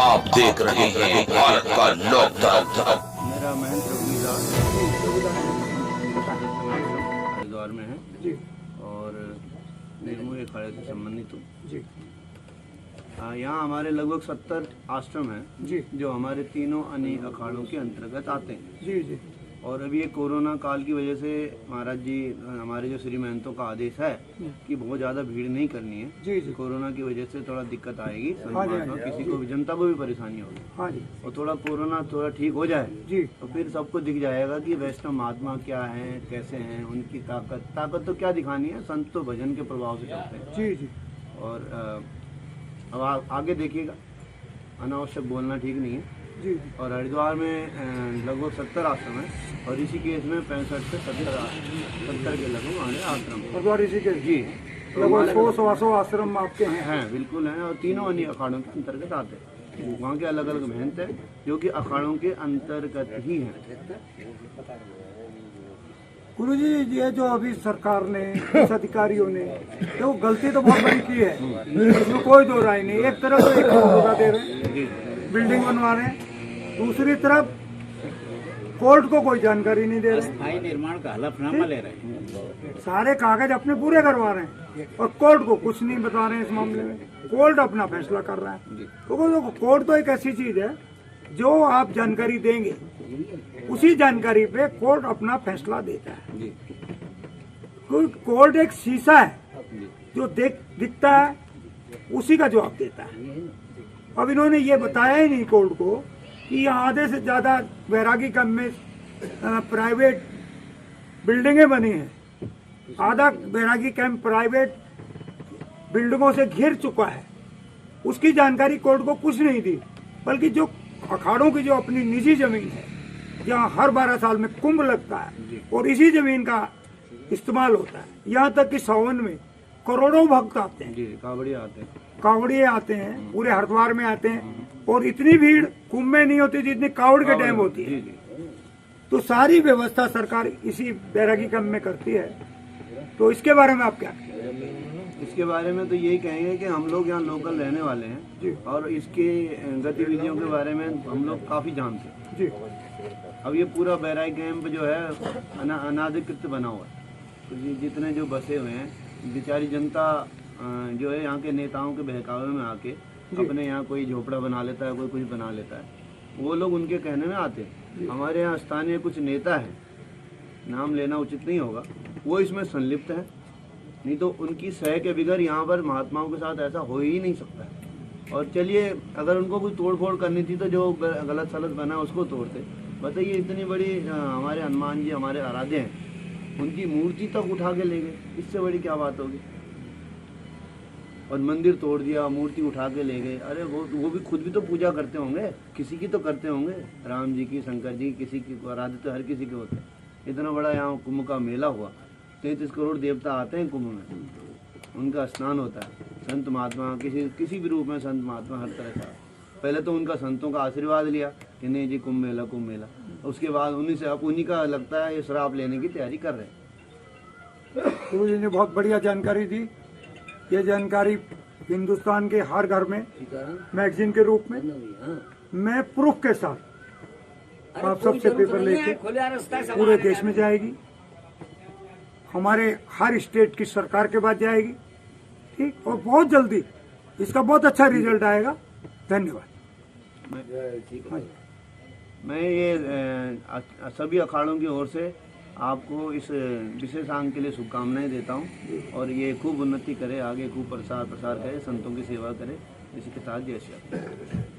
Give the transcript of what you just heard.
आप देख रहे हैं भारत का लोकतंत्र। मेरा महंत रघुदास हरिद्वार में है जी और निर्मोही अखाड़े से संबंधित हूँ जी यहाँ हमारे लगभग 70 आश्रम हैं जी जो हमारे तीनों अन्य अखाड़ों के अंतर्गत आते हैं। जी जी और अभी ये कोरोना काल की वजह से महाराज जी हमारे जो श्री महंतों का आदेश है कि बहुत ज़्यादा भीड़ नहीं करनी है। जी जी कोरोना की वजह से थोड़ा दिक्कत आएगी, हाँ जी, किसी को भी, जनता को भी परेशानी होगी। हाँ जी और थोड़ा कोरोना थोड़ा ठीक हो जाए जी तो फिर सबको दिख जाएगा कि वैष्णव महात्मा क्या हैं, कैसे हैं, उनकी ताकत तो क्या दिखानी है, संत तो भजन के प्रभाव से चलते हैं। जी जी और अब आगे देखिएगा, अनावश्यक बोलना ठीक नहीं है। जी और हरिद्वार में लगभग 70 आश्रम है और इसी केस में 65 से 70 के लगभग हमारे आश्रम हैं। हरिद्वार इसी के जी लगभग 100-125 आश्रम आपके हैं। हैं, बिल्कुल हैं और तीनों अन्य अखाड़ों के अंतर्गत आते हैं। वहाँ के अलग अलग महंत हैं जो कि अखाड़ों के अंतर्गत ही हैं। गुरु जी, ये जो अभी सरकार ने कुछ अधिकारियों ने तो गलती तो बहुत बड़ी की है, इसमें कोई दो राय नहीं। एक तरफ तो 1 करोड़ रुपया दे रहे हैं, बिल्डिंग बनवा रहे हैं, दूसरी तरफ कोर्ट को कोई जानकारी नहीं दे रहे, स्थायी निर्माण का हलफनामा ले रहे हैं, सारे कागज अपने पूरे करवा रहे हैं और कोर्ट को कुछ नहीं बता रहे हैं इस मामले में। कोर्ट अपना फैसला कर रहा है। तो कोर्ट तो एक ऐसी चीज है जो आप जानकारी देंगे उसी जानकारी पे कोर्ट अपना फैसला देता है। कोर्ट एक शीशा है जो दिखता है उसी का जवाब देता है। अब इन्होंने ये बताया ही नहीं कोर्ट को कि यहाँ आधे से ज्यादा बैरागी कैंप में प्राइवेट बिल्डिंगें बनी हैं, आधा बैरागी कैंप प्राइवेट बिल्डिंगों से घिर चुका है, उसकी जानकारी कोर्ट को कुछ नहीं दी। बल्कि जो अखाड़ों की जो अपनी निजी जमीन है जहाँ हर 12 साल में कुंभ लगता है और इसी जमीन का इस्तेमाल होता है, यहाँ तक कि सावन में करोड़ों भक्त आते हैं, जी कावड़िया आते हैं, कावड़िए आते हैं, पूरे हरिद्वार में आते हैं और इतनी भीड़ कुंभ में नहीं होती जितनी कावड़ के टाइम होती है। तो सारी व्यवस्था सरकार इसी बैरागी कैंप में करती है। तो इसके बारे में आप क्या कहेंगे? इसके बारे में तो यही कहेंगे कि हम लोग यहाँ लोकल रहने वाले हैं और इसके गतिविधियों के बारे में हम लोग काफ़ी जानते हैं जी। अब ये पूरा बैरागी कैंप जो है अनाधिकृत बना हुआ है। तो जितने जो बसे हुए हैं, बेचारी जनता जो है यहाँ के नेताओं के बहकावे में आके अपने यहाँ कोई झोपड़ा बना लेता है, कोई कुछ बना लेता है, वो लोग उनके कहने में आते हैं। हमारे यहाँ स्थानीय कुछ नेता हैं, नाम लेना उचित नहीं होगा, वो इसमें संलिप्त है, नहीं तो उनकी सह के बगैर यहाँ पर महात्माओं के साथ ऐसा हो ही नहीं सकता है। और चलिए, अगर उनको कोई तोड़ फोड़ करनी थी तो जो गलत सलत बना उसको तोड़ते। बताइए, इतनी बड़ी हमारे हनुमान जी हमारे आराध्य हैं, उनकी मूर्ति तक उठा के ले गए, इससे बड़ी क्या बात होगी। और मंदिर तोड़ दिया, मूर्ति उठा के ले गए। अरे वो भी खुद भी तो पूजा करते होंगे, किसी की तो करते होंगे, राम जी की, शंकर जी की, किसी की आराध्य तो हर किसी के होते हैं। इतना बड़ा यहाँ कुंभ का मेला हुआ, 33 करोड़ देवता आते हैं कुंभ में, उनका स्नान होता है। संत महात्मा किसी भी रूप में संत महात्मा हर तरह का, पहले तो उनका संतों का आशीर्वाद लिया कि नहीं जी कुंभ मेला, उसके बाद उन्हीं का लगता है ये श्राप लेने की तैयारी कर रहे हैं। गुरु जी ने बहुत बढ़िया जानकारी दी। ये जानकारी हिंदुस्तान के हर घर में मैगजीन के रूप में मैं प्रूफ के साथ आप सबसे पेपर लेके पूरे देश में जाएगी, हमारे हर स्टेट की सरकार के बाद जाएगी, ठीक, और बहुत जल्दी इसका बहुत अच्छा रिजल्ट आएगा। धन्यवाद। मैं ये सभी अखाड़ों की ओर से आपको इस विशेष अंक के लिए शुभकामनाएं देता हूं और ये खूब उन्नति करे, आगे खूब प्रसार करे, संतों की सेवा करे। इसी के साथ जय श्री राम।